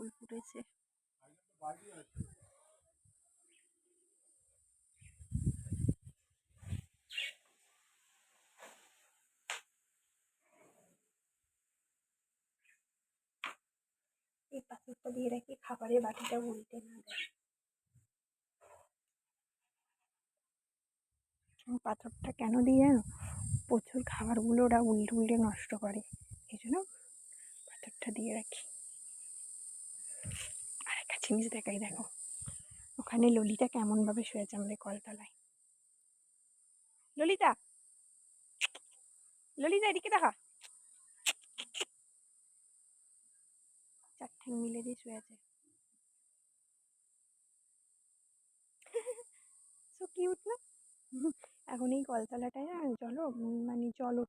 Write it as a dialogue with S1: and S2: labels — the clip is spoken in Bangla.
S1: ফুল ফুটেছে। এই পাথরটা দিয়ে রাখি, খাবারের বাটিটা উল্টে না দেয়। পাথরটা কেন দিয়ে জানো? প্রচুর খাবারগুলো ওরা উল্টে উল্টে নষ্ট করে, এই জন্য পাথরটা দিয়ে রাখি। আর একটা জিনিস দেখাই, দেখো ওখানে ললিতা কেমন ভাবে শুয়েছে আমাদের কলতলায়। ললিতা, ললিতা এদিকে দেখা, চার ঠ্যাং মিলে দিয়ে শুয়ে আছে। সো কিউট না? এখন এই কলতলাটায় না জল মানে জল